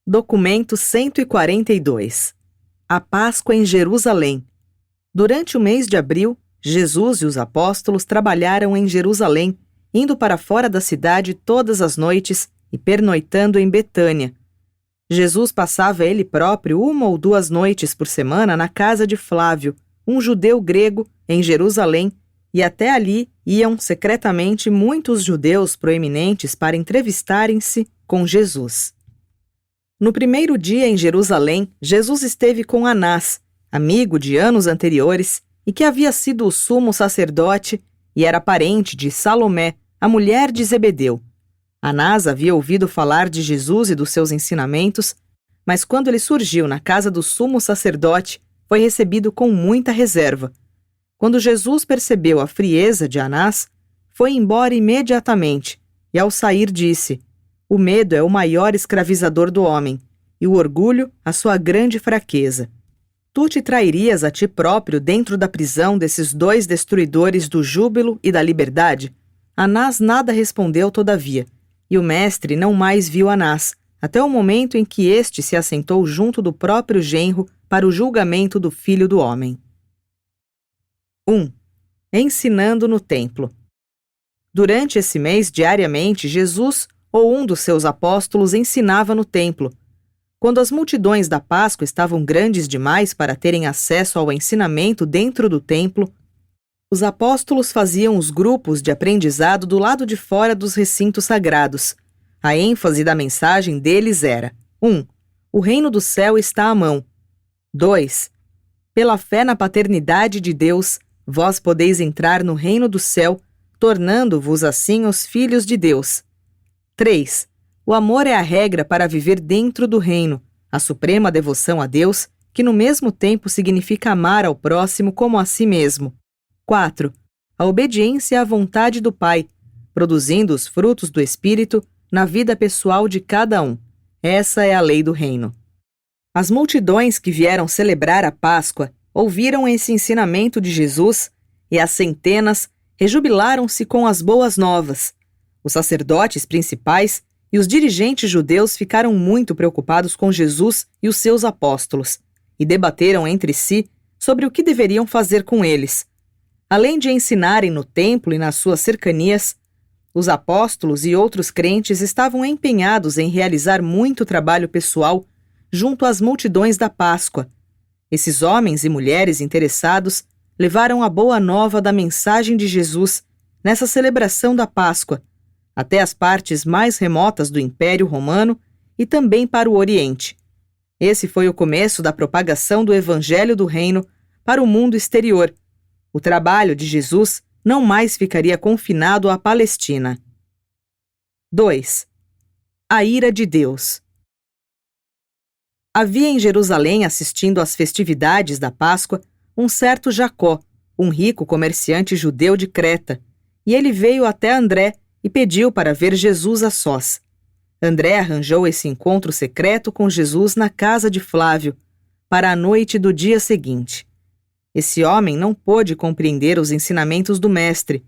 Documento 142. A Páscoa em Jerusalém. Durante o mês de abril, Jesus e os apóstolos trabalharam em Jerusalém, indo para fora da cidade todas as noites e pernoitando em Betânia. Jesus passava ele próprio 1 ou 2 noites por semana na casa de Flávio, um judeu grego, em Jerusalém, e até ali iam secretamente muitos judeus proeminentes para entrevistarem-se com Jesus. No primeiro dia em Jerusalém, Jesus esteve com Anás, amigo de anos anteriores, e que havia sido o sumo sacerdote e era parente de Salomé, a mulher de Zebedeu. Anás havia ouvido falar de Jesus e dos seus ensinamentos, mas quando ele surgiu na casa do sumo sacerdote, foi recebido com muita reserva. Quando Jesus percebeu a frieza de Anás, foi embora imediatamente e, ao sair, disse: "O medo é o maior escravizador do homem, e o orgulho a sua grande fraqueza. Tu te trairias a ti próprio dentro da prisão desses 2 destruidores do júbilo e da liberdade?" Anás nada respondeu todavia, e o mestre não mais viu Anás, até o momento em que este se assentou junto do próprio genro para o julgamento do Filho do Homem. 1. Ensinando no templo. Durante esse mês, diariamente, Jesus ou um dos seus apóstolos ensinava no templo. Quando as multidões da Páscoa estavam grandes demais para terem acesso ao ensinamento dentro do templo, os apóstolos faziam os grupos de aprendizado do lado de fora dos recintos sagrados. A ênfase da mensagem deles era: 1. O reino do céu está à mão. 2. Pela fé na paternidade de Deus, vós podeis entrar no reino do céu, tornando-vos assim os filhos de Deus. 3. O amor é a regra para viver dentro do reino, a suprema devoção a Deus, que no mesmo tempo significa amar ao próximo como a si mesmo. 4. A obediência à vontade do Pai, produzindo os frutos do Espírito na vida pessoal de cada um. Essa é a lei do reino. As multidões que vieram celebrar a Páscoa ouviram esse ensinamento de Jesus e as centenas rejubilaram-se com as boas novas. Os sacerdotes principais e os dirigentes judeus ficaram muito preocupados com Jesus e os seus apóstolos e debateram entre si sobre o que deveriam fazer com eles. Além de ensinarem no templo e nas suas cercanias, os apóstolos e outros crentes estavam empenhados em realizar muito trabalho pessoal junto às multidões da Páscoa. Esses homens e mulheres interessados levaram a boa nova da mensagem de Jesus nessa celebração da Páscoa até as partes mais remotas do Império Romano e também para o Oriente. Esse foi o começo da propagação do Evangelho do Reino para o mundo exterior. O trabalho de Jesus não mais ficaria confinado à Palestina. 2. A ira de Deus. Havia em Jerusalém, assistindo às festividades da Páscoa, um certo Jacó, um rico comerciante judeu de Creta, e ele veio até André e pediu para ver Jesus a sós. André arranjou esse encontro secreto com Jesus na casa de Flávio, para a noite do dia seguinte. Esse homem não pôde compreender os ensinamentos do mestre,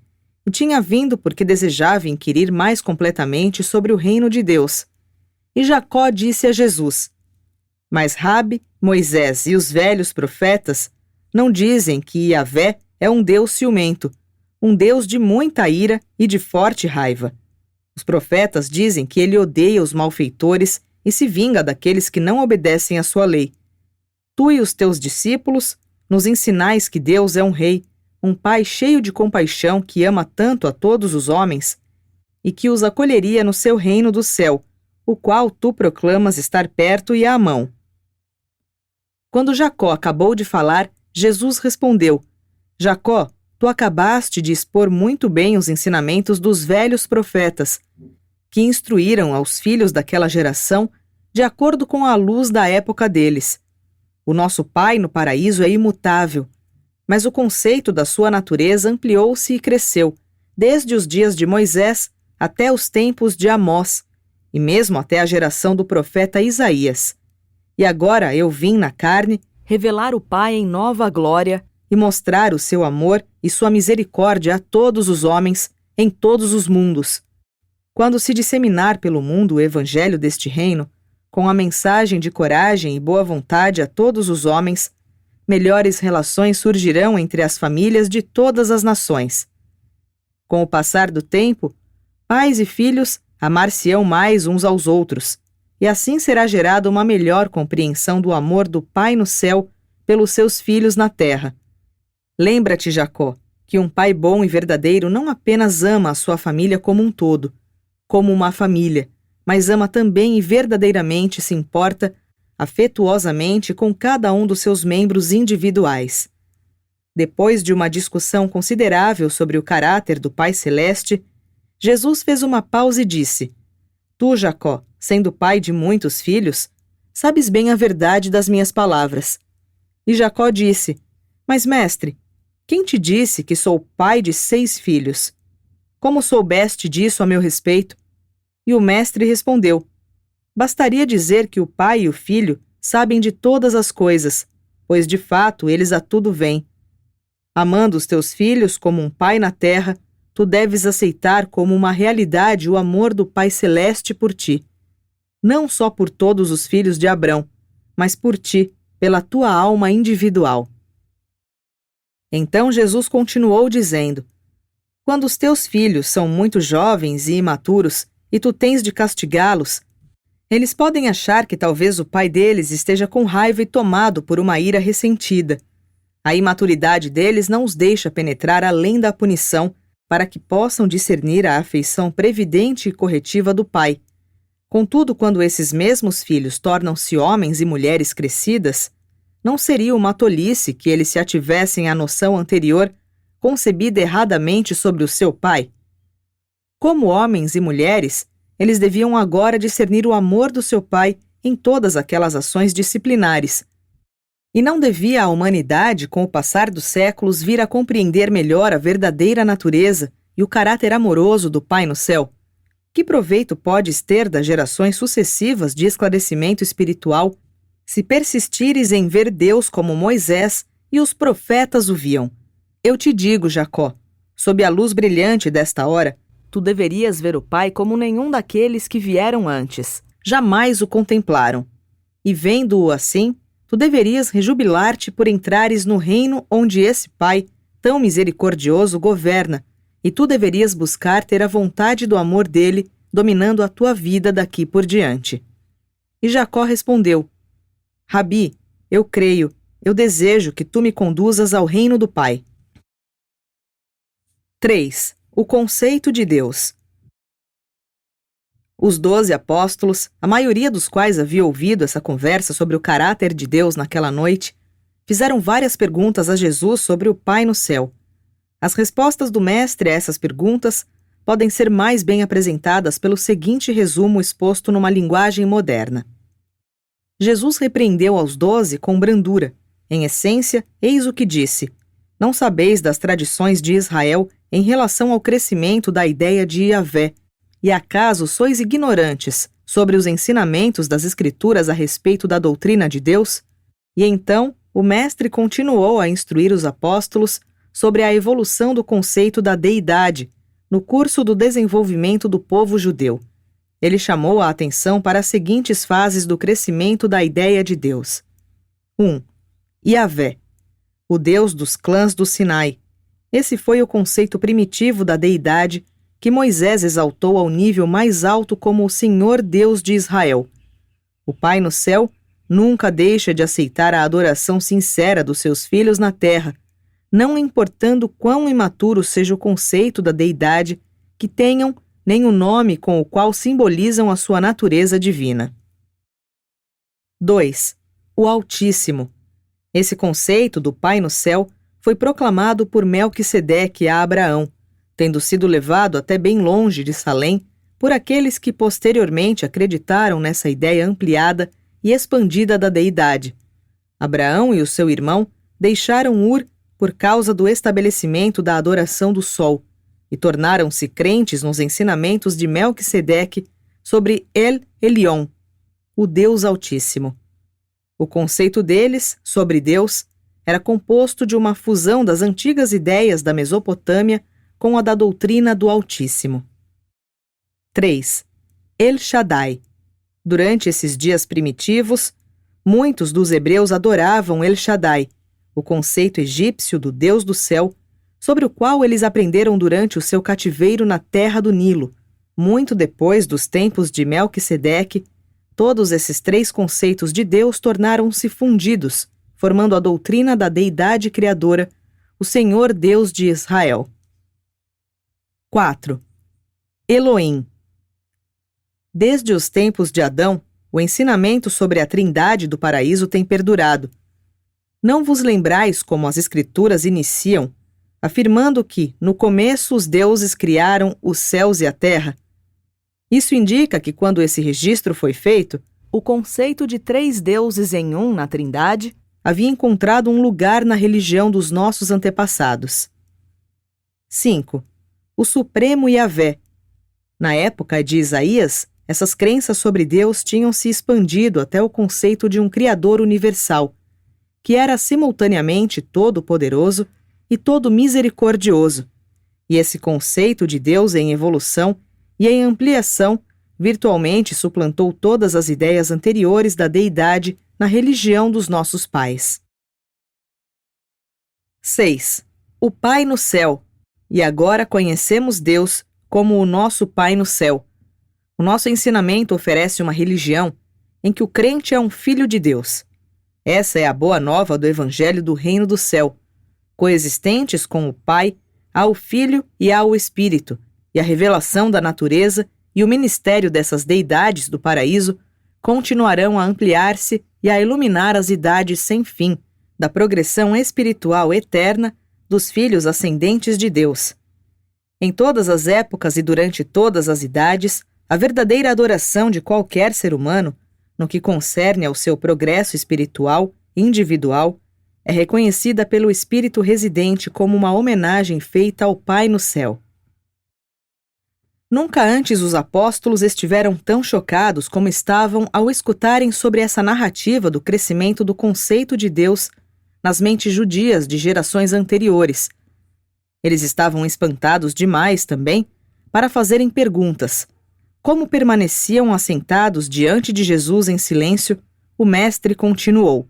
e tinha vindo porque desejava inquirir mais completamente sobre o reino de Deus. E Jacó disse a Jesus: "Mas Rabi, Moisés e os velhos profetas não dizem que Yahvé é um Deus ciumento, um Deus de muita ira e de forte raiva. Os profetas dizem que ele odeia os malfeitores e se vinga daqueles que não obedecem à sua lei. Tu e os teus discípulos nos ensinais que Deus é um rei, um pai cheio de compaixão que ama tanto a todos os homens e que os acolheria no seu reino do céu, o qual tu proclamas estar perto e à mão." Quando Jacó acabou de falar, Jesus respondeu: "Jacó, tu acabaste de expor muito bem os ensinamentos dos velhos profetas, que instruíram aos filhos daquela geração de acordo com a luz da época deles. O nosso Pai no paraíso é imutável, mas o conceito da sua natureza ampliou-se e cresceu, desde os dias de Moisés até os tempos de Amós, e mesmo até a geração do profeta Isaías. E agora eu vim na carne revelar o Pai em nova glória e mostrar o seu amor e sua misericórdia a todos os homens, em todos os mundos. Quando se disseminar pelo mundo o evangelho deste reino, com a mensagem de coragem e boa vontade a todos os homens, melhores relações surgirão entre as famílias de todas as nações. Com o passar do tempo, pais e filhos amar-se-ão mais uns aos outros, e assim será gerada uma melhor compreensão do amor do Pai no céu pelos seus filhos na terra. Lembra-te, Jacó, que um pai bom e verdadeiro não apenas ama a sua família como um todo, como uma família, mas ama também e verdadeiramente se importa afetuosamente com cada um dos seus membros individuais. Depois de uma discussão considerável sobre o caráter do Pai Celeste, Jesus fez uma pausa e disse: Tu, Jacó, sendo pai de muitos filhos, sabes bem a verdade das minhas palavras. E Jacó disse: Mas, mestre, quem te disse que sou pai de 6 filhos? Como soubeste disso a meu respeito? E o mestre respondeu: Bastaria dizer que o pai e o filho sabem de todas as coisas, pois de fato eles a tudo veem. Amando os teus filhos como um pai na terra, tu deves aceitar como uma realidade o amor do Pai Celeste por ti. Não só por todos os filhos de Abrão, mas por ti, pela tua alma individual. Então Jesus continuou dizendo: Quando os teus filhos são muito jovens e imaturos, e tu tens de castigá-los, eles podem achar que talvez o pai deles esteja com raiva e tomado por uma ira ressentida. A imaturidade deles não os deixa penetrar além da punição, para que possam discernir a afeição previdente e corretiva do pai. Contudo, quando esses mesmos filhos tornam-se homens e mulheres crescidas, não seria uma tolice que eles se ativessem à noção anterior, concebida erradamente sobre o seu pai? Como homens e mulheres, eles deviam agora discernir o amor do seu pai em todas aquelas ações disciplinares. E não devia a humanidade, com o passar dos séculos, vir a compreender melhor a verdadeira natureza e o caráter amoroso do Pai no céu? Que proveito podes ter das gerações sucessivas de esclarecimento espiritual se persistires em ver Deus como Moisés e os profetas o viam? Eu te digo, Jacó, sob a luz brilhante desta hora, tu deverias ver o Pai como nenhum daqueles que vieram antes, jamais o contemplaram. E vendo-o assim, tu deverias rejubilar-te por entrares no reino onde esse Pai, tão misericordioso, governa, e tu deverias buscar ter a vontade do amor dele dominando a tua vida daqui por diante. E Jacó respondeu: Rabi, eu creio, eu desejo que tu me conduzas ao reino do Pai. 3. O conceito de Deus. Os 12 apóstolos, a maioria dos quais havia ouvido essa conversa sobre o caráter de Deus naquela noite, fizeram várias perguntas a Jesus sobre o Pai no céu. As respostas do Mestre a essas perguntas podem ser mais bem apresentadas pelo seguinte resumo exposto numa linguagem moderna. Jesus repreendeu aos 12 com brandura. Em essência, eis o que disse: Não sabeis das tradições de Israel em relação ao crescimento da ideia de Yahvé, e acaso sois ignorantes sobre os ensinamentos das Escrituras a respeito da doutrina de Deus? E então o Mestre continuou a instruir os apóstolos sobre a evolução do conceito da deidade no curso do desenvolvimento do povo judeu. Ele chamou a atenção para as seguintes fases do crescimento da ideia de Deus. 1. Yahvé, o Deus dos clãs do Sinai. Esse foi o conceito primitivo da deidade que Moisés exaltou ao nível mais alto como o Senhor Deus de Israel. O Pai no céu nunca deixa de aceitar a adoração sincera dos seus filhos na terra, não importando quão imaturo seja o conceito da deidade que tenham, nem o nome com o qual simbolizam a sua natureza divina. 2. O Altíssimo. Esse conceito do Pai no céu foi proclamado por Melquisedeque a Abraão, tendo sido levado até bem longe de Salém por aqueles que posteriormente acreditaram nessa ideia ampliada e expandida da deidade. Abraão e o seu irmão deixaram Ur por causa do estabelecimento da adoração do sol e tornaram-se crentes nos ensinamentos de Melquisedeque sobre El Elyon, o Deus Altíssimo. O conceito deles sobre Deus era composto de uma fusão das antigas ideias da Mesopotâmia com a da doutrina do Altíssimo. 3. El Shaddai, Durante esses dias primitivos, muitos dos hebreus adoravam El Shaddai, o conceito egípcio do Deus do céu, sobre o qual eles aprenderam durante o seu cativeiro na terra do Nilo. Muito depois dos tempos de Melquisedeque, todos esses três conceitos de Deus tornaram-se fundidos, formando a doutrina da deidade criadora, o Senhor Deus de Israel. 4. Elohim. Desde os tempos de Adão, o ensinamento sobre a trindade do paraíso tem perdurado. Não vos lembrais como as Escrituras iniciam, afirmando que, no começo, os deuses criaram os céus e a terra? Isso indica que, quando esse registro foi feito, o conceito de três deuses em um na Trindade havia encontrado um lugar na religião dos nossos antepassados. 5. O Supremo Yahvé. Na época de Isaías, essas crenças sobre Deus tinham se expandido até o conceito de um Criador universal, que era simultaneamente todo-poderoso e todo-misericordioso. E esse conceito de Deus em evolução e em ampliação virtualmente suplantou todas as ideias anteriores da deidade na religião dos nossos pais. 6. O Pai no céu. E agora conhecemos Deus como o nosso Pai no céu. O nosso ensinamento oferece uma religião em que o crente é um filho de Deus. Essa é a boa nova do Evangelho do Reino do Céu. Coexistentes com o Pai, há o Filho e há o Espírito, e a revelação da natureza e o ministério dessas deidades do paraíso continuarão a ampliar-se e a iluminar as idades sem fim da progressão espiritual eterna dos filhos ascendentes de Deus. Em todas as épocas e durante todas as idades, a verdadeira adoração de qualquer ser humano, no que concerne ao seu progresso espiritual individual, é reconhecida pelo Espírito residente como uma homenagem feita ao Pai no céu. Nunca antes os apóstolos estiveram tão chocados como estavam ao escutarem sobre essa narrativa do crescimento do conceito de Deus nas mentes judias de gerações anteriores. Eles estavam espantados demais também para fazerem perguntas. Como permaneciam assentados diante de Jesus em silêncio, o mestre continuou: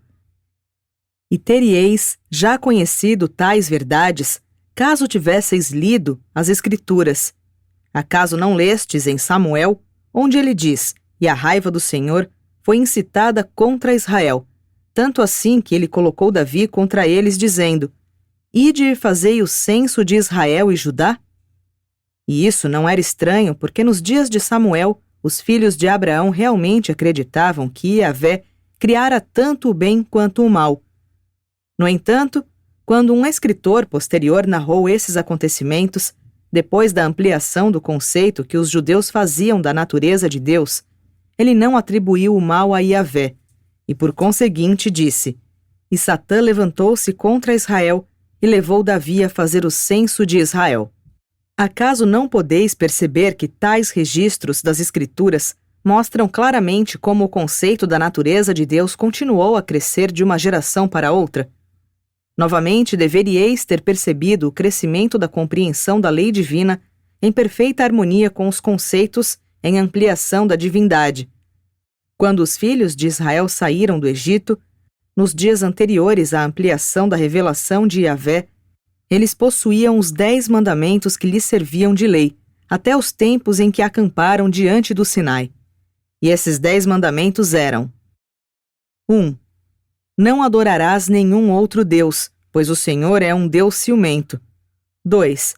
E teríeis já conhecido tais verdades, caso tivesseis lido as Escrituras. Acaso não lestes em Samuel, onde ele diz: E a raiva do Senhor foi incitada contra Israel, tanto assim que ele colocou Davi contra eles, dizendo: Ide e fazei o censo de Israel e Judá? E isso não era estranho, porque nos dias de Samuel, os filhos de Abraão realmente acreditavam que Yahvé criara tanto o bem quanto o mal. No entanto, quando um escritor posterior narrou esses acontecimentos, depois da ampliação do conceito que os judeus faziam da natureza de Deus, ele não atribuiu o mal a Yahvé, e por conseguinte disse: E Satã levantou-se contra Israel e levou Davi a fazer o censo de Israel. Acaso não podeis perceber que tais registros das Escrituras mostram claramente como o conceito da natureza de Deus continuou a crescer de uma geração para outra? Novamente, deveríeis ter percebido o crescimento da compreensão da lei divina em perfeita harmonia com os conceitos em ampliação da divindade. Quando os filhos de Israel saíram do Egito, nos dias anteriores à ampliação da revelação de Yahvé, eles possuíam os 10 mandamentos que lhes serviam de lei, até os tempos em que acamparam diante do Sinai. E esses 10 mandamentos eram: 1. Não adorarás nenhum outro Deus, pois o Senhor é um Deus ciumento. 2.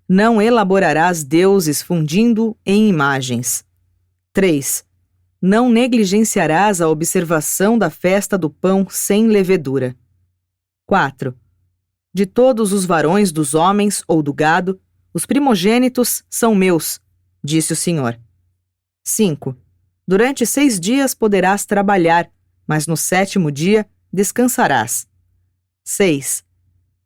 Não elaborarás deuses fundindo em imagens. 3. Não negligenciarás a observação da festa do pão sem levedura. 4. De todos os varões dos homens ou do gado, os primogênitos são meus, disse o Senhor. 5. Durante 6 dias poderás trabalhar, mas no 7º dia descansarás. 6.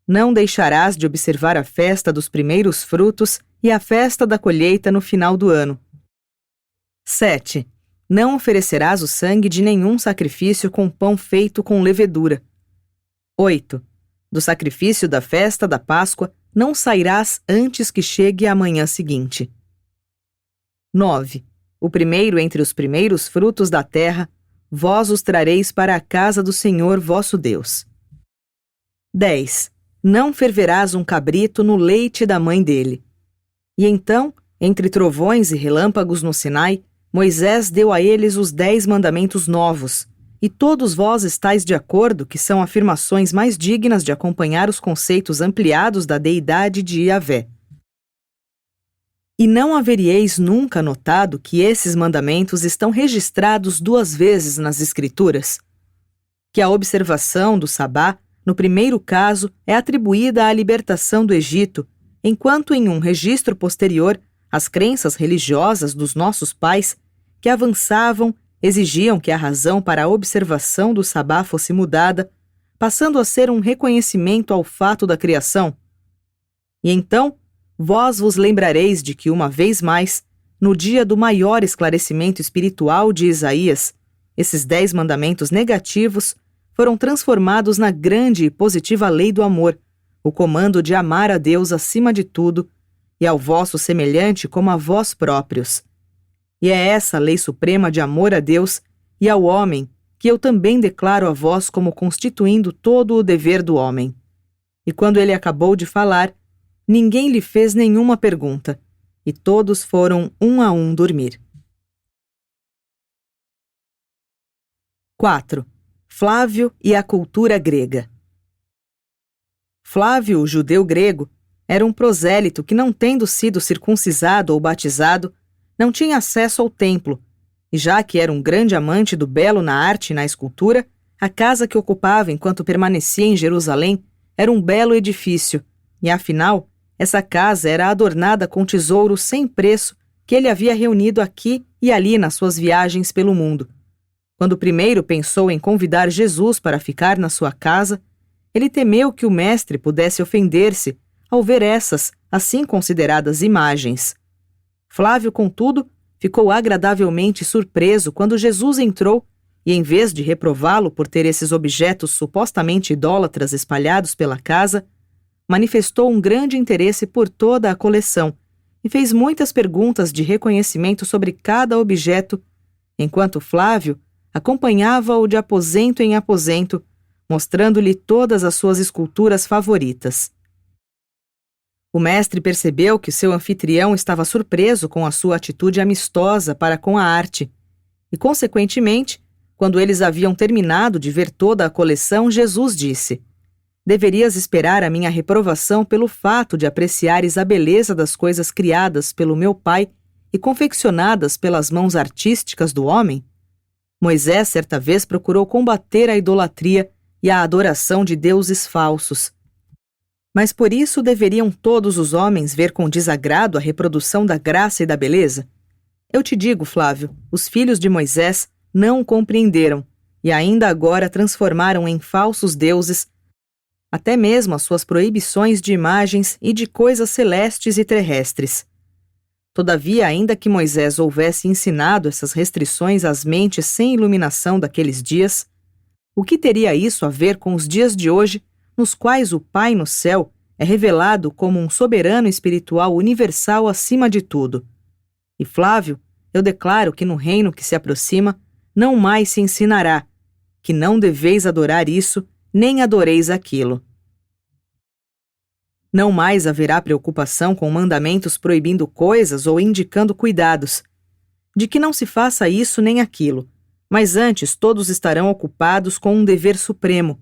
Não deixarás de observar a festa dos primeiros frutos e a festa da colheita no final do ano. 7. Não oferecerás o sangue de nenhum sacrifício com pão feito com levedura. 8. Do sacrifício da festa da Páscoa não sairás antes que chegue a manhã seguinte. 9. o primeiro entre os primeiros frutos da terra, vós os trareis para a casa do Senhor vosso Deus. 10. Não ferverás um cabrito no leite da mãe dele. E então, entre trovões e relâmpagos no Sinai, Moisés deu a eles os 10 mandamentos novos, e todos vós estáis de acordo que são afirmações mais dignas de acompanhar os conceitos ampliados da deidade de Yahvé. E não haveríeis nunca notado que esses mandamentos estão registrados 2 vezes nas Escrituras? Que a observação do Sabá, no primeiro caso, é atribuída à libertação do Egito, enquanto em um registro posterior, as crenças religiosas dos nossos pais, que avançavam, exigiam que a razão para a observação do Sabá fosse mudada, passando a ser um reconhecimento ao fato da criação. E então, vós vos lembrareis de que, uma vez mais, no dia do maior esclarecimento espiritual de Isaías, esses 10 mandamentos negativos foram transformados na grande e positiva lei do amor, o comando de amar a Deus acima de tudo e ao vosso semelhante como a vós próprios. E é essa lei suprema de amor a Deus e ao homem que eu também declaro a vós como constituindo todo o dever do homem. E quando ele acabou de falar, ninguém lhe fez nenhuma pergunta, e todos foram um a um dormir. 4. Flávio e a cultura grega. Flávio, o judeu grego, era um prosélito que, não tendo sido circuncisado ou batizado, não tinha acesso ao templo, e já que era um grande amante do belo na arte e na escultura, a casa que ocupava enquanto permanecia em Jerusalém era um belo edifício, e afinal, essa casa era adornada com tesouros sem preço que ele havia reunido aqui e ali nas suas viagens pelo mundo. Quando primeiro pensou em convidar Jesus para ficar na sua casa, ele temeu que o mestre pudesse ofender-se ao ver essas, assim consideradas, imagens. Flávio, contudo, ficou agradavelmente surpreso quando Jesus entrou e, em vez de reprová-lo por ter esses objetos supostamente idólatras espalhados pela casa, manifestou um grande interesse por toda a coleção e fez muitas perguntas de reconhecimento sobre cada objeto, enquanto Flávio acompanhava-o de aposento em aposento, mostrando-lhe todas as suas esculturas favoritas. O mestre percebeu que seu anfitrião estava surpreso com a sua atitude amistosa para com a arte, e, consequentemente, quando eles haviam terminado de ver toda a coleção, Jesus disse: deverias esperar a minha reprovação pelo fato de apreciares a beleza das coisas criadas pelo meu Pai e confeccionadas pelas mãos artísticas do homem? Moisés certa vez procurou combater a idolatria e a adoração de deuses falsos. Mas por isso deveriam todos os homens ver com desagrado a reprodução da graça e da beleza? Eu te digo, Flávio, os filhos de Moisés não o compreenderam e ainda agora transformaram em falsos deuses até mesmo as suas proibições de imagens e de coisas celestes e terrestres. Todavia, ainda que Moisés houvesse ensinado essas restrições às mentes sem iluminação daqueles dias, o que teria isso a ver com os dias de hoje, nos quais o Pai no céu é revelado como um soberano espiritual universal acima de tudo? E Flávio, eu declaro que no reino que se aproxima, não mais se ensinará, que não deveis adorar isso, nem adoreis aquilo. Não mais haverá preocupação com mandamentos proibindo coisas ou indicando cuidados, de que não se faça isso nem aquilo, mas antes todos estarão ocupados com um dever supremo,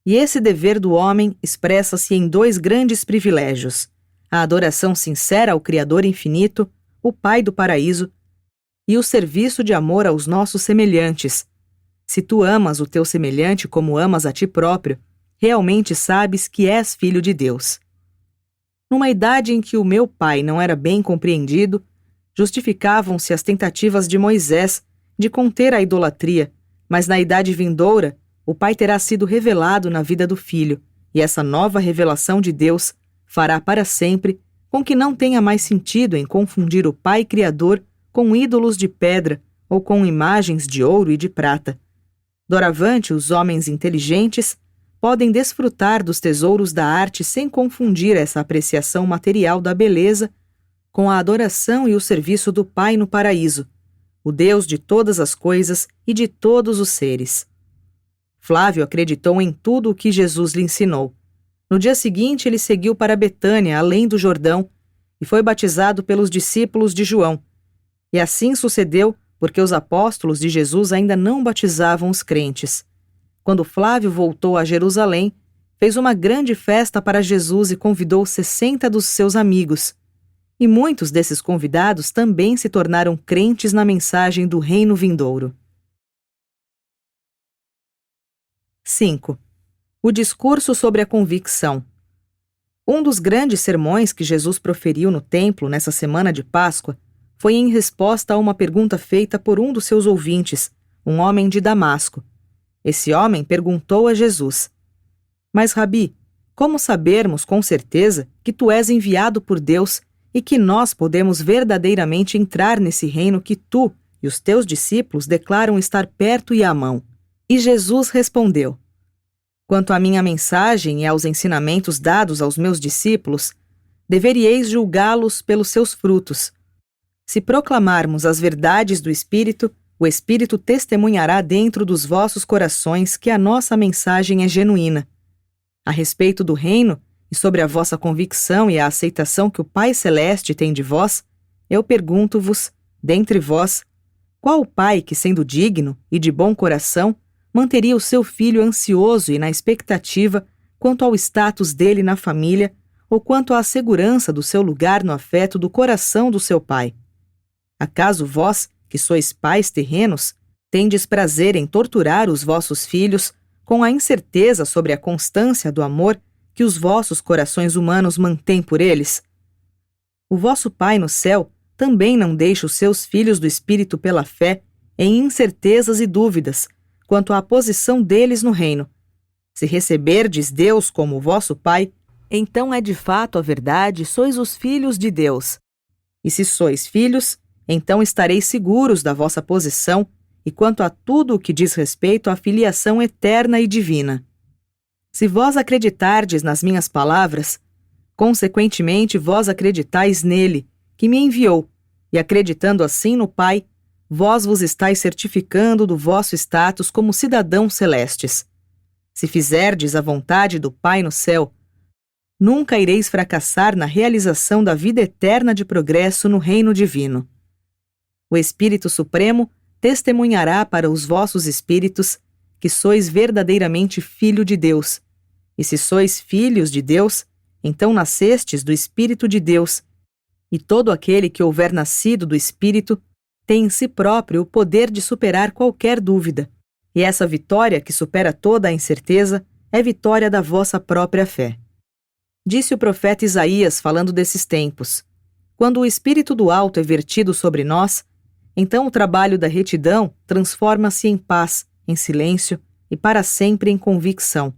e esse dever do homem expressa-se em 2 grandes privilégios: a adoração sincera ao Criador infinito, o Pai do paraíso, e o serviço de amor aos nossos semelhantes. Se tu amas o teu semelhante como amas a ti próprio, realmente sabes que és filho de Deus. Numa idade em que o meu pai não era bem compreendido, justificavam-se as tentativas de Moisés de conter a idolatria, mas na idade vindoura, o Pai terá sido revelado na vida do Filho, e essa nova revelação de Deus fará para sempre com que não tenha mais sentido em confundir o Pai Criador com ídolos de pedra ou com imagens de ouro e de prata. Doravante, os homens inteligentes podem desfrutar dos tesouros da arte sem confundir essa apreciação material da beleza com a adoração e o serviço do Pai no paraíso, o Deus de todas as coisas e de todos os seres. Flávio acreditou em tudo o que Jesus lhe ensinou. No dia seguinte, ele seguiu para Betânia, além do Jordão, e foi batizado pelos discípulos de João. E assim sucedeu porque os apóstolos de Jesus ainda não batizavam os crentes. Quando Flávio voltou a Jerusalém, fez uma grande festa para Jesus e convidou 60 dos seus amigos. E muitos desses convidados também se tornaram crentes na mensagem do reino vindouro. 5. O discurso sobre a convicção. Um dos grandes sermões que Jesus proferiu no templo nessa semana de Páscoa foi em resposta a uma pergunta feita por um dos seus ouvintes, um homem de Damasco. Esse homem perguntou a Jesus: Mas, Rabi, como sabermos com certeza que tu és enviado por Deus e que nós podemos verdadeiramente entrar nesse reino que tu e os teus discípulos declaram estar perto e à mão? E Jesus respondeu: Quanto à minha mensagem e aos ensinamentos dados aos meus discípulos, deveríeis julgá-los pelos seus frutos. Se proclamarmos as verdades do Espírito, o Espírito testemunhará dentro dos vossos corações que a nossa mensagem é genuína. A respeito do reino e sobre a vossa convicção e a aceitação que o Pai Celeste tem de vós, eu pergunto-vos, dentre vós, qual o pai que, sendo digno e de bom coração, manteria o seu filho ansioso e na expectativa quanto ao status dele na família ou quanto à segurança do seu lugar no afeto do coração do seu pai? Acaso vós, que sois pais terrenos, tendes prazer em torturar os vossos filhos com a incerteza sobre a constância do amor que os vossos corações humanos mantêm por eles? O vosso Pai no céu também não deixa os seus filhos do Espírito pela fé em incertezas e dúvidas quanto à posição deles no reino. Se receberdes Deus como vosso Pai, então é de fato a verdade, sois os filhos de Deus. E se sois filhos, então estareis seguros da vossa posição e quanto a tudo o que diz respeito à filiação eterna e divina. Se vós acreditardes nas minhas palavras, consequentemente vós acreditais nele, que me enviou, e acreditando assim no Pai, vós vos estáis certificando do vosso status como cidadãos celestes. Se fizerdes a vontade do Pai no céu, nunca ireis fracassar na realização da vida eterna de progresso no reino divino. O Espírito Supremo testemunhará para os vossos espíritos que sois verdadeiramente filho de Deus. E se sois filhos de Deus, então nascestes do Espírito de Deus. E todo aquele que houver nascido do Espírito tem em si próprio o poder de superar qualquer dúvida. E essa vitória que supera toda a incerteza é vitória da vossa própria fé. Disse o profeta Isaías falando desses tempos: Quando o Espírito do Alto é vertido sobre nós, então o trabalho da retidão transforma-se em paz, em silêncio e para sempre em convicção.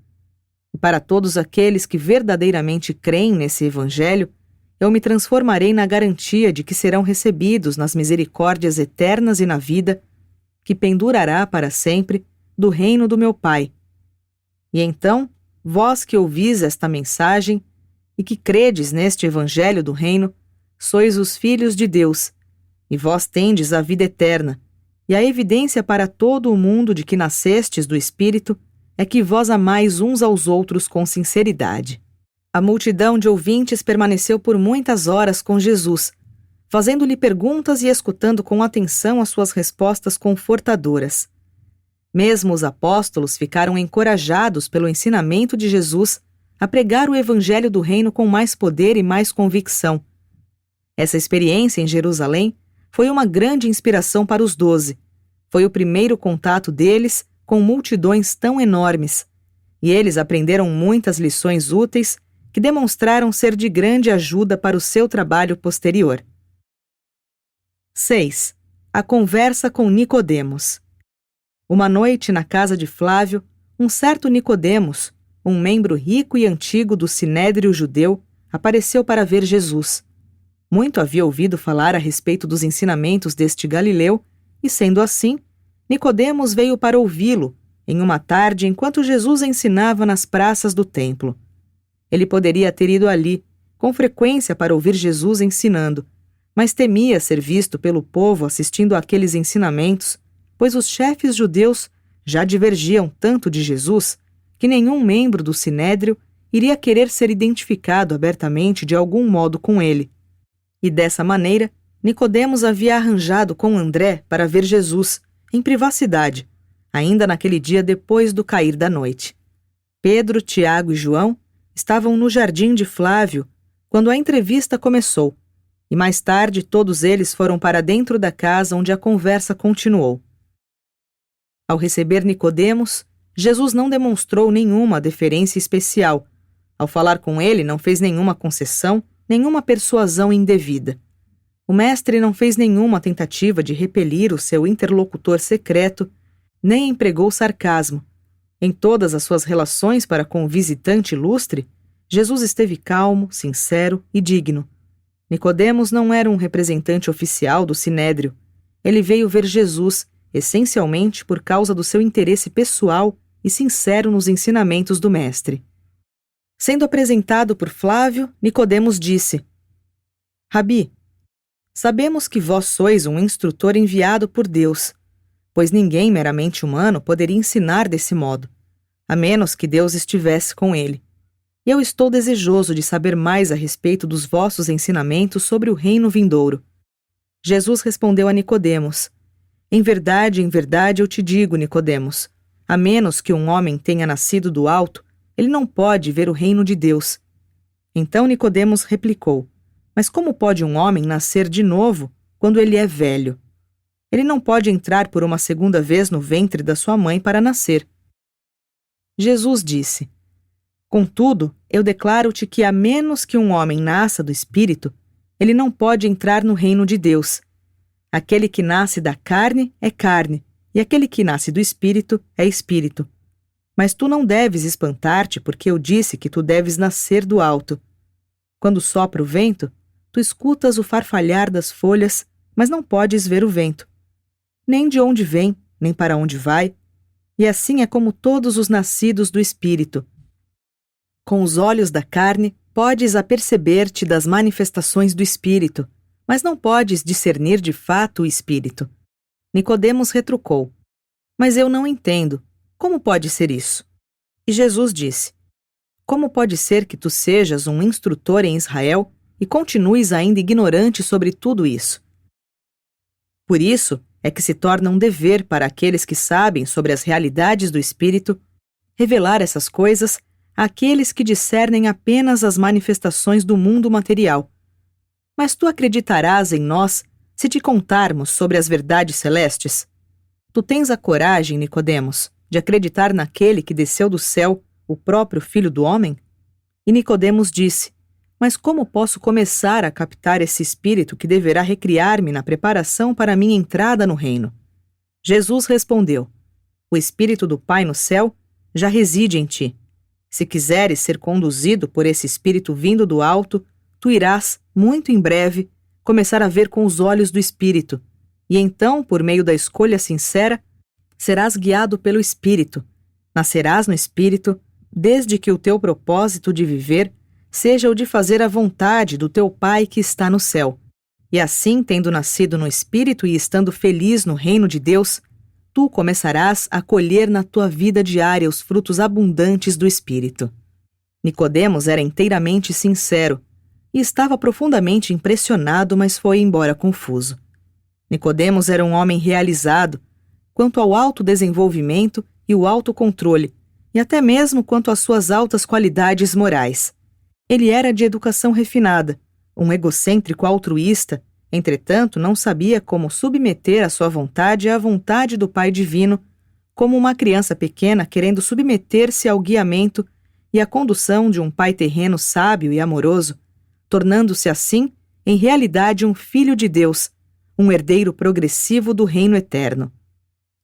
E para todos aqueles que verdadeiramente creem nesse Evangelho, eu me transformarei na garantia de que serão recebidos nas misericórdias eternas e na vida, que pendurará para sempre, do reino do meu Pai. E então, vós que ouvis esta mensagem e que credes neste Evangelho do reino, sois os filhos de Deus, e vós tendes a vida eterna, e a evidência para todo o mundo de que nascestes do Espírito é que vós amais uns aos outros com sinceridade. A multidão de ouvintes permaneceu por muitas horas com Jesus, fazendo-lhe perguntas e escutando com atenção as suas respostas confortadoras. Mesmo os apóstolos ficaram encorajados pelo ensinamento de Jesus a pregar o Evangelho do Reino com mais poder e mais convicção. Essa experiência em Jerusalém foi uma grande inspiração para os 12. Foi o primeiro contato deles com multidões tão enormes, e eles aprenderam muitas lições úteis que demonstraram ser de grande ajuda para o seu trabalho posterior. 6. A conversa com Nicodemos. Uma noite na casa de Flávio, um certo Nicodemos, um membro rico e antigo do sinédrio judeu, apareceu para ver Jesus. Muito havia ouvido falar a respeito dos ensinamentos deste Galileu, e sendo assim, Nicodemos veio para ouvi-lo, em uma tarde enquanto Jesus ensinava nas praças do templo. Ele poderia ter ido ali, com frequência para ouvir Jesus ensinando, mas temia ser visto pelo povo assistindo àqueles ensinamentos, pois os chefes judeus já divergiam tanto de Jesus que nenhum membro do Sinédrio iria querer ser identificado abertamente de algum modo com ele. E dessa maneira, Nicodemos havia arranjado com André para ver Jesus, em privacidade, ainda naquele dia depois do cair da noite. Pedro, Tiago e João estavam no jardim de Flávio quando a entrevista começou, e mais tarde todos eles foram para dentro da casa onde a conversa continuou. Ao receber Nicodemos, Jesus não demonstrou nenhuma deferência especial. Ao falar com ele, não fez nenhuma concessão, nenhuma persuasão indevida. O mestre não fez nenhuma tentativa de repelir o seu interlocutor secreto, nem empregou sarcasmo. Em todas as suas relações para com o visitante ilustre, Jesus esteve calmo, sincero e digno. Nicodemos não era um representante oficial do Sinédrio. Ele veio ver Jesus, essencialmente por causa do seu interesse pessoal e sincero nos ensinamentos do mestre. Sendo apresentado por Flávio, Nicodemos disse: Rabi, sabemos que vós sois um instrutor enviado por Deus, pois ninguém meramente humano poderia ensinar desse modo, a menos que Deus estivesse com ele. E eu estou desejoso de saber mais a respeito dos vossos ensinamentos sobre o reino vindouro. Jesus respondeu a Nicodemos: em verdade, eu te digo, Nicodemos, a menos que um homem tenha nascido do alto, ele não pode ver o reino de Deus. Então Nicodemos replicou: mas como pode um homem nascer de novo quando ele é velho? Ele não pode entrar por uma segunda vez no ventre da sua mãe para nascer. Jesus disse: contudo, eu declaro-te que a menos que um homem nasça do Espírito, ele não pode entrar no reino de Deus. Aquele que nasce da carne é carne, e aquele que nasce do Espírito é Espírito. Mas tu não deves espantar-te, porque eu disse que tu deves nascer do alto. Quando sopra o vento, tu escutas o farfalhar das folhas, mas não podes ver o vento, nem de onde vem, nem para onde vai, e assim é como todos os nascidos do Espírito. Com os olhos da carne, podes aperceber-te das manifestações do Espírito, mas não podes discernir de fato o Espírito. Nicodemos retrucou: mas eu não entendo. Como pode ser isso? E Jesus disse: como pode ser que tu sejas um instrutor em Israel e continues ainda ignorante sobre tudo isso? Por isso é que se torna um dever para aqueles que sabem sobre as realidades do Espírito revelar essas coisas àqueles que discernem apenas as manifestações do mundo material. Mas tu acreditarás em nós se te contarmos sobre as verdades celestes? Tu tens a coragem, Nicodemos, de acreditar naquele que desceu do céu, o próprio Filho do Homem? E Nicodemos disse: mas como posso começar a captar esse espírito que deverá recriar-me na preparação para a minha entrada no reino? Jesus respondeu: o Espírito do Pai no céu já reside em ti. Se quiseres ser conduzido por esse Espírito vindo do alto, tu irás, muito em breve, começar a ver com os olhos do Espírito, e então, por meio da escolha sincera, serás guiado pelo Espírito. Nascerás no Espírito, desde que o teu propósito de viver seja o de fazer a vontade do teu Pai que está no céu. E assim, tendo nascido no Espírito e estando feliz no reino de Deus, tu começarás a colher na tua vida diária os frutos abundantes do Espírito. Nicodemos era inteiramente sincero e estava profundamente impressionado, mas foi embora confuso. Nicodemos era um homem realizado quanto ao autodesenvolvimento e o autocontrole, e até mesmo quanto às suas altas qualidades morais. Ele era de educação refinada, um egocêntrico altruísta, entretanto não sabia como submeter a sua vontade à vontade do Pai Divino, como uma criança pequena querendo submeter-se ao guiamento e à condução de um pai terreno sábio e amoroso, tornando-se assim, em realidade, um filho de Deus, um herdeiro progressivo do reino eterno.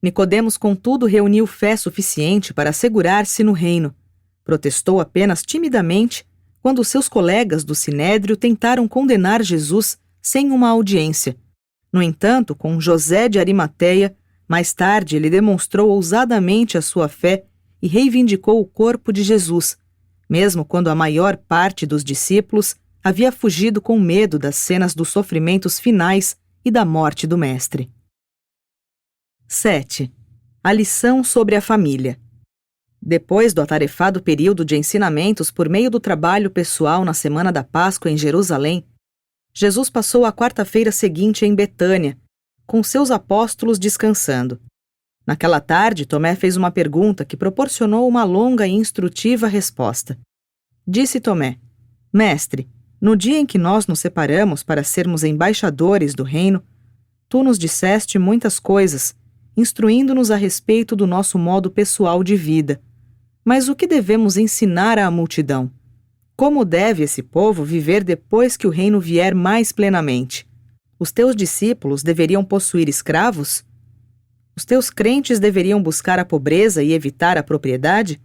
Nicodemos, contudo, reuniu fé suficiente para assegurar-se no reino. Protestou apenas timidamente quando seus colegas do Sinédrio tentaram condenar Jesus sem uma audiência. No entanto, com José de Arimateia, mais tarde ele demonstrou ousadamente a sua fé e reivindicou o corpo de Jesus, mesmo quando a maior parte dos discípulos havia fugido com medo das cenas dos sofrimentos finais e da morte do Mestre. 7. A lição sobre a família. Depois do atarefado período de ensinamentos por meio do trabalho pessoal na semana da Páscoa em Jerusalém, Jesus passou a quarta-feira seguinte em Betânia, com seus apóstolos descansando. Naquela tarde, Tomé fez uma pergunta que proporcionou uma longa e instrutiva resposta. Disse Tomé: Mestre, no dia em que nós nos separamos para sermos embaixadores do reino, tu nos disseste muitas coisas, instruindo-nos a respeito do nosso modo pessoal de vida. Mas o que devemos ensinar à multidão? Como deve esse povo viver depois que o reino vier mais plenamente? Os teus discípulos deveriam possuir escravos? Os teus crentes deveriam buscar a pobreza e evitar a propriedade?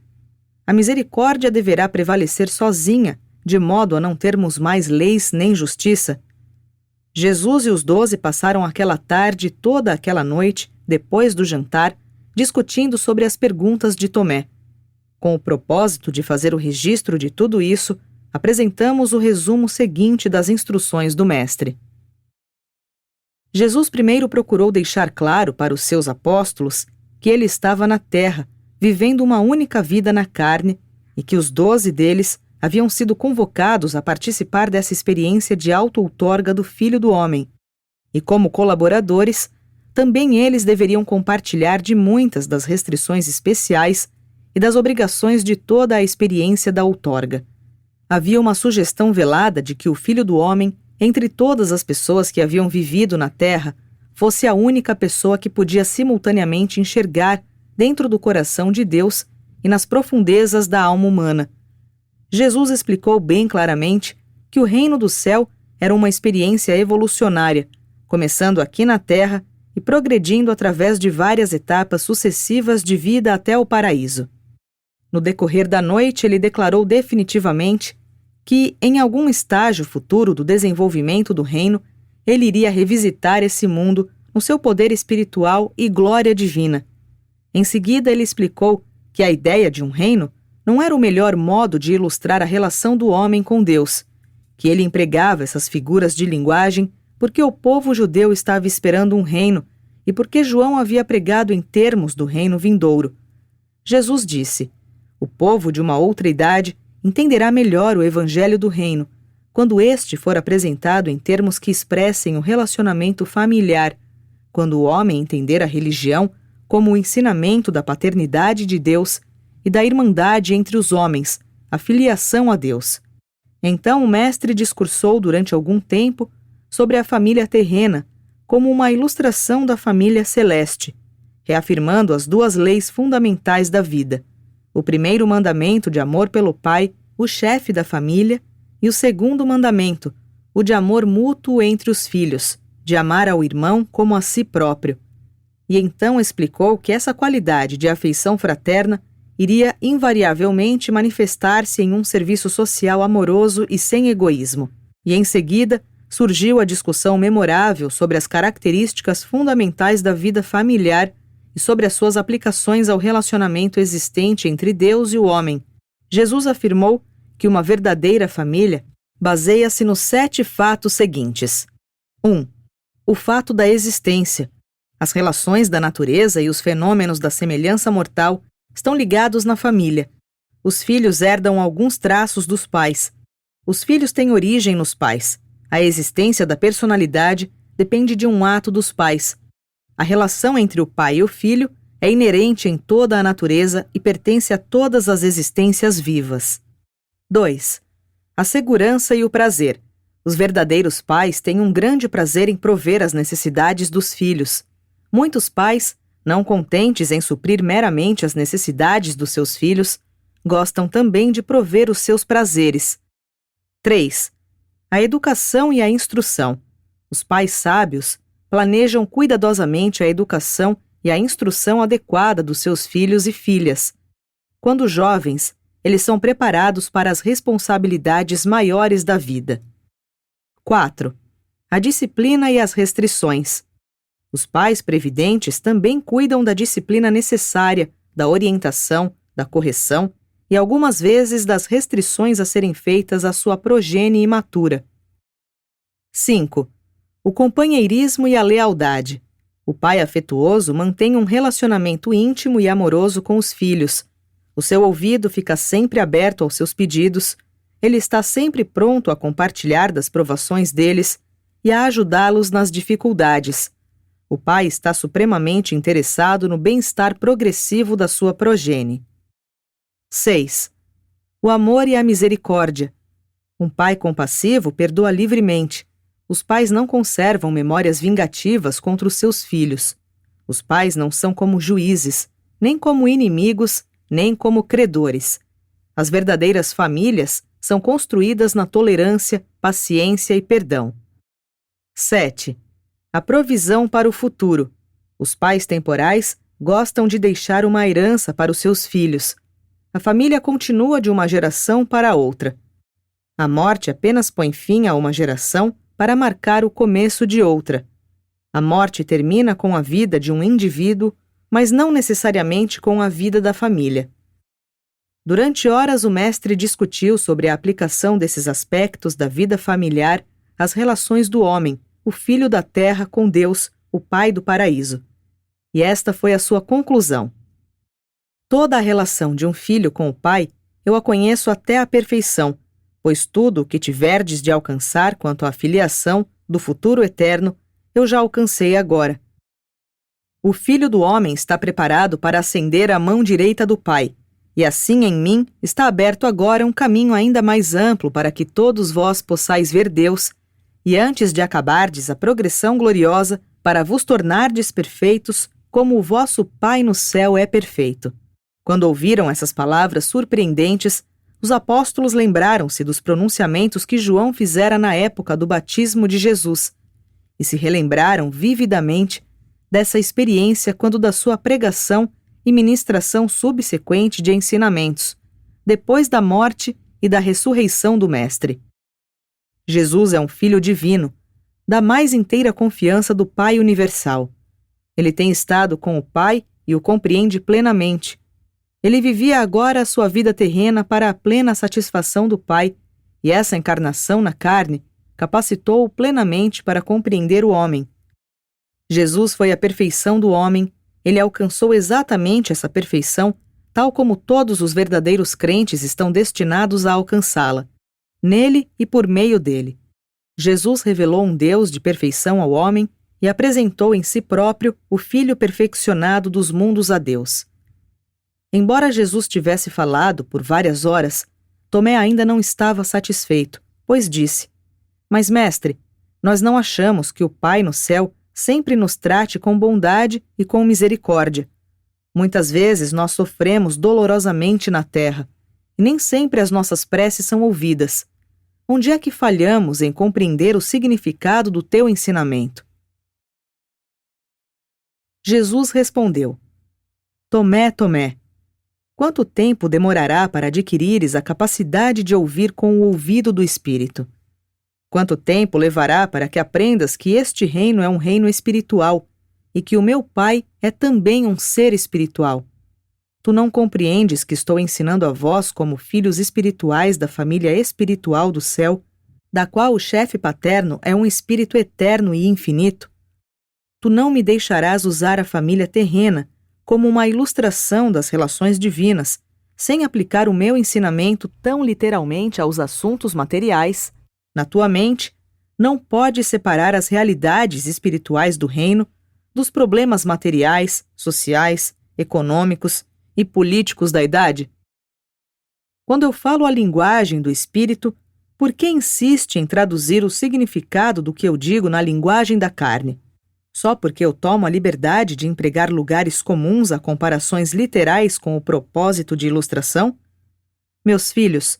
A misericórdia deverá prevalecer sozinha, de modo a não termos mais leis nem justiça? Jesus e os 12 passaram aquela tarde e toda aquela noite, depois do jantar, discutindo sobre as perguntas de Tomé. Com o propósito de fazer o registro de tudo isso, apresentamos o resumo seguinte das instruções do Mestre. Jesus primeiro procurou deixar claro para os seus apóstolos que ele estava na terra, vivendo uma única vida na carne, e que os 12 deles haviam sido convocados a participar dessa experiência de auto-outorga do Filho do Homem. E como colaboradores, também eles deveriam compartilhar de muitas das restrições especiais e das obrigações de toda a experiência da outorga. Havia uma sugestão velada de que o Filho do Homem, entre todas as pessoas que haviam vivido na terra, fosse a única pessoa que podia simultaneamente enxergar dentro do coração de Deus e nas profundezas da alma humana. Jesus explicou bem claramente que o reino do céu era uma experiência evolucionária, começando aqui na terra e progredindo através de várias etapas sucessivas de vida até o paraíso. No decorrer da noite, ele declarou definitivamente que, em algum estágio futuro do desenvolvimento do reino, ele iria revisitar esse mundo no seu poder espiritual e glória divina. Em seguida, ele explicou que a ideia de um reino não era o melhor modo de ilustrar a relação do homem com Deus, que ele empregava essas figuras de linguagem porque o povo judeu estava esperando um reino e porque João havia pregado em termos do reino vindouro. Jesus disse: o povo de uma outra idade entenderá melhor o evangelho do reino, quando este for apresentado em termos que expressem o relacionamento familiar, quando o homem entender a religião como o ensinamento da paternidade de Deus e da irmandade entre os homens, a filiação a Deus. Então o mestre discursou durante algum tempo sobre a família terrena como uma ilustração da família celeste, reafirmando as duas leis fundamentais da vida: o primeiro mandamento de amor pelo pai, o chefe da família, e o segundo mandamento, o de amor mútuo entre os filhos, de amar ao irmão como a si próprio. E então explicou que essa qualidade de afeição fraterna iria invariavelmente manifestar-se em um serviço social amoroso e sem egoísmo. E em seguida, surgiu a discussão memorável sobre as características fundamentais da vida familiar e sobre as suas aplicações ao relacionamento existente entre Deus e o homem. Jesus afirmou que uma verdadeira família baseia-se nos 7 fatos seguintes. 1. O fato da existência. As relações da natureza e os fenômenos da semelhança mortal estão ligados na família. Os filhos herdam alguns traços dos pais. Os filhos têm origem nos pais. A existência da personalidade depende de um ato dos pais. A relação entre o pai e o filho é inerente em toda a natureza e pertence a todas as existências vivas. 2. A segurança e o prazer. Os verdadeiros pais têm um grande prazer em prover as necessidades dos filhos. Muitos pais, não contentes em suprir meramente as necessidades dos seus filhos, gostam também de prover os seus prazeres. 3. A educação e a instrução. Os pais sábios planejam cuidadosamente a educação e a instrução adequada dos seus filhos e filhas. Quando jovens, eles são preparados para as responsabilidades maiores da vida. 4. A disciplina e as restrições. Os pais previdentes também cuidam da disciplina necessária, da orientação, da correção e algumas vezes das restrições a serem feitas à sua progenie imatura. 5. O companheirismo e a lealdade. O pai afetuoso mantém um relacionamento íntimo e amoroso com os filhos. O seu ouvido fica sempre aberto aos seus pedidos, ele está sempre pronto a compartilhar das provações deles e a ajudá-los nas dificuldades. O pai está supremamente interessado no bem-estar progressivo da sua progenie. 6. O amor e a misericórdia. Um pai compassivo perdoa livremente. Os pais não conservam memórias vingativas contra os seus filhos. Os pais não são como juízes, nem como inimigos, nem como credores. As verdadeiras famílias são construídas na tolerância, paciência e perdão. 7. A provisão para o futuro. Os pais temporais gostam de deixar uma herança para os seus filhos. A família continua de uma geração para outra. A morte apenas põe fim a uma geração para marcar o começo de outra. A morte termina com a vida de um indivíduo, mas não necessariamente com a vida da família. Durante horas o mestre discutiu sobre a aplicação desses aspectos da vida familiar às relações do homem, o filho da terra, com Deus, o pai do paraíso. E esta foi a sua conclusão. Toda a relação de um filho com o pai eu a conheço até a perfeição, pois tudo o que tiverdes de alcançar quanto à filiação do futuro eterno, eu já alcancei agora. O Filho do Homem está preparado para ascender à mão direita do Pai, e assim em mim está aberto agora um caminho ainda mais amplo para que todos vós possais ver Deus, e antes de acabardes a progressão gloriosa, para vos tornardes perfeitos, como o vosso Pai no céu é perfeito. Quando ouviram essas palavras surpreendentes, os apóstolos lembraram-se dos pronunciamentos que João fizera na época do batismo de Jesus, e se relembraram vividamente dessa experiência quando da sua pregação e ministração subsequente de ensinamentos, depois da morte e da ressurreição do Mestre. Jesus é um Filho divino, da mais inteira confiança do Pai universal. Ele tem estado com o Pai e o compreende plenamente. Ele vivia agora a sua vida terrena para a plena satisfação do Pai, e essa encarnação na carne capacitou-o plenamente para compreender o homem. Jesus foi a perfeição do homem, ele alcançou exatamente essa perfeição, tal como todos os verdadeiros crentes estão destinados a alcançá-la, nele e por meio dele. Jesus revelou um Deus de perfeição ao homem e apresentou em si próprio o Filho perfeccionado dos mundos a Deus. Embora Jesus tivesse falado por várias horas, Tomé ainda não estava satisfeito, pois disse: Mas, mestre, nós não achamos que o Pai no céu sempre nos trate com bondade e com misericórdia. Muitas vezes nós sofremos dolorosamente na terra, e nem sempre as nossas preces são ouvidas. Onde é que falhamos em compreender o significado do teu ensinamento? Jesus respondeu: Tomé, Tomé, quanto tempo demorará para adquirires a capacidade de ouvir com o ouvido do Espírito? Quanto tempo levará para que aprendas que este reino é um reino espiritual e que o meu Pai é também um ser espiritual? Tu não compreendes que estou ensinando a vós como filhos espirituais da família espiritual do céu, da qual o chefe paterno é um espírito eterno e infinito? Tu não me deixarás usar a família terrena como uma ilustração das relações divinas, sem aplicar o meu ensinamento tão literalmente aos assuntos materiais. Na tua mente, não podes separar as realidades espirituais do reino dos problemas materiais, sociais, econômicos e políticos da idade? Quando eu falo a linguagem do espírito, por que insiste em traduzir o significado do que eu digo na linguagem da carne? Só porque eu tomo a liberdade de empregar lugares comuns a comparações literais com o propósito de ilustração? Meus filhos,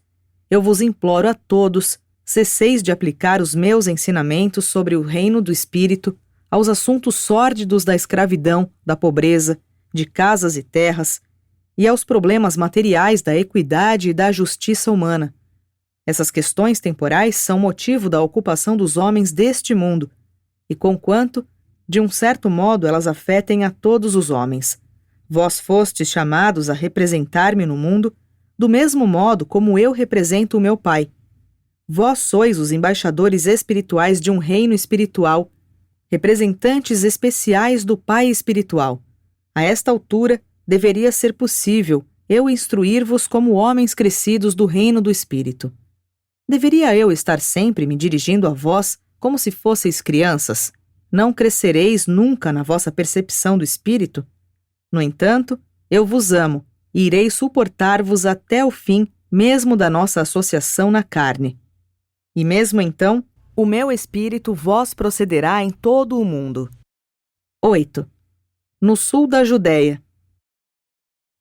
eu vos imploro a todos, cesseis de aplicar os meus ensinamentos sobre o reino do Espírito aos assuntos sórdidos da escravidão, da pobreza, de casas e terras, e aos problemas materiais da equidade e da justiça humana. Essas questões temporais são motivo da ocupação dos homens deste mundo, e conquanto, de um certo modo, elas afetem a todos os homens. Vós fostes chamados a representar-me no mundo, do mesmo modo como eu represento o meu Pai. Vós sois os embaixadores espirituais de um reino espiritual, representantes especiais do Pai espiritual. A esta altura, deveria ser possível eu instruir-vos como homens crescidos do reino do Espírito. Deveria eu estar sempre me dirigindo a vós como se fosseis crianças? Não crescereis nunca na vossa percepção do Espírito? No entanto, eu vos amo e irei suportar-vos até o fim, mesmo da nossa associação na carne. E mesmo então, o meu Espírito vós procederá em todo o mundo. 8. No sul da Judéia.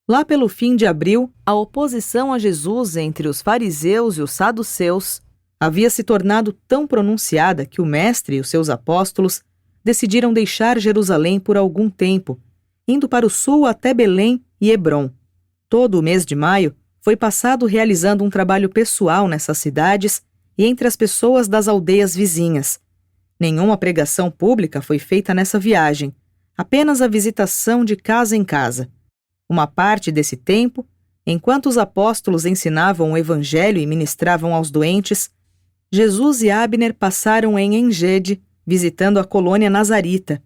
Lá pelo fim de abril, a oposição a Jesus entre os fariseus e os saduceus havia se tornado tão pronunciada que o Mestre e os seus apóstolos decidiram deixar Jerusalém por algum tempo, indo para o sul até Belém e Hebrom. Todo o mês de maio foi passado realizando um trabalho pessoal nessas cidades e entre as pessoas das aldeias vizinhas. Nenhuma pregação pública foi feita nessa viagem, apenas a visitação de casa em casa. Uma parte desse tempo, enquanto os apóstolos ensinavam o Evangelho e ministravam aos doentes, Jesus e Abner passaram em Engede, visitando a colônia nazarita.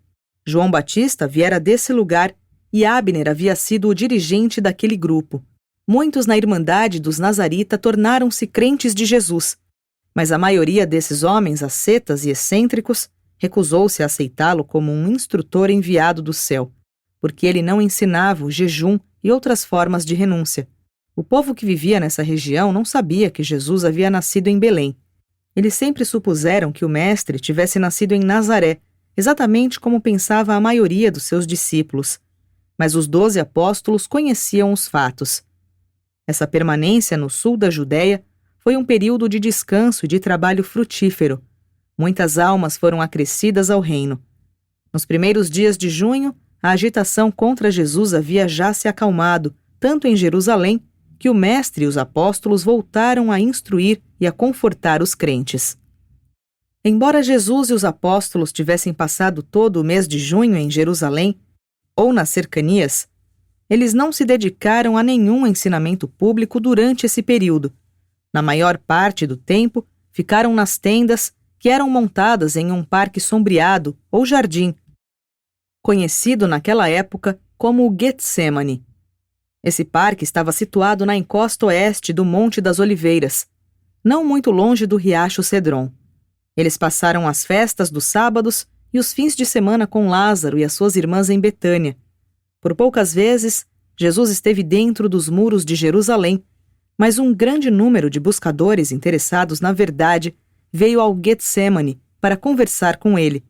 João Batista viera desse lugar e Abner havia sido o dirigente daquele grupo. Muitos na Irmandade dos Nazarita tornaram-se crentes de Jesus, mas a maioria desses homens ascetas e excêntricos recusou-se a aceitá-lo como um instrutor enviado do céu, porque ele não ensinava o jejum e outras formas de renúncia. O povo que vivia nessa região não sabia que Jesus havia nascido em Belém. Eles sempre supuseram que o Mestre tivesse nascido em Nazaré, exatamente como pensava a maioria dos seus discípulos. Mas os 12 apóstolos conheciam os fatos. Essa permanência no sul da Judéia foi um período de descanso e de trabalho frutífero. Muitas almas foram acrescidas ao reino. Nos primeiros dias de junho, a agitação contra Jesus havia já se acalmado, tanto em Jerusalém, que o Mestre e os apóstolos voltaram a instruir e a confortar os crentes. Embora Jesus e os apóstolos tivessem passado todo o mês de junho em Jerusalém, ou nas cercanias, eles não se dedicaram a nenhum ensinamento público durante esse período. Na maior parte do tempo, ficaram nas tendas que eram montadas em um parque sombreado ou jardim, conhecido naquela época como o Getsemane. Esse parque estava situado na encosta oeste do Monte das Oliveiras, não muito longe do riacho Cedron. Eles passaram as festas dos sábados e os fins de semana com Lázaro e as suas irmãs em Betânia. Por poucas vezes, Jesus esteve dentro dos muros de Jerusalém, mas um grande número de buscadores interessados na verdade veio ao Getsemane para conversar com ele.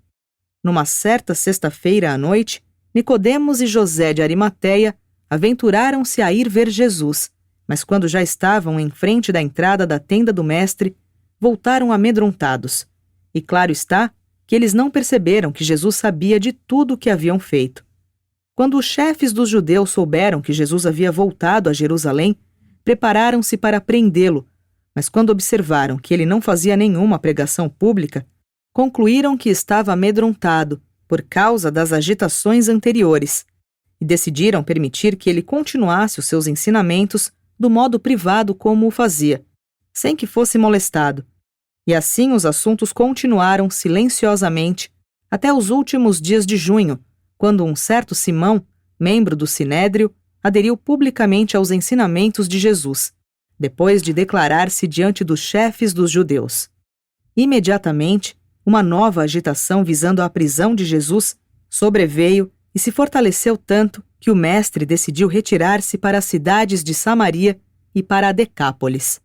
Numa certa sexta-feira à noite, Nicodemos e José de Arimateia aventuraram-se a ir ver Jesus, mas quando já estavam em frente da entrada da tenda do Mestre, voltaram amedrontados. E claro está que eles não perceberam que Jesus sabia de tudo o que haviam feito. Quando os chefes dos judeus souberam que Jesus havia voltado a Jerusalém, prepararam-se para prendê-lo, mas quando observaram que ele não fazia nenhuma pregação pública, concluíram que estava amedrontado por causa das agitações anteriores e decidiram permitir que ele continuasse os seus ensinamentos do modo privado como o fazia, sem que fosse molestado. E assim os assuntos continuaram silenciosamente até os últimos dias de junho, quando um certo Simão, membro do Sinédrio, aderiu publicamente aos ensinamentos de Jesus, depois de declarar-se diante dos chefes dos judeus. Imediatamente, uma nova agitação visando a prisão de Jesus sobreveio e se fortaleceu tanto que o Mestre decidiu retirar-se para as cidades de Samaria e para a Decápolis.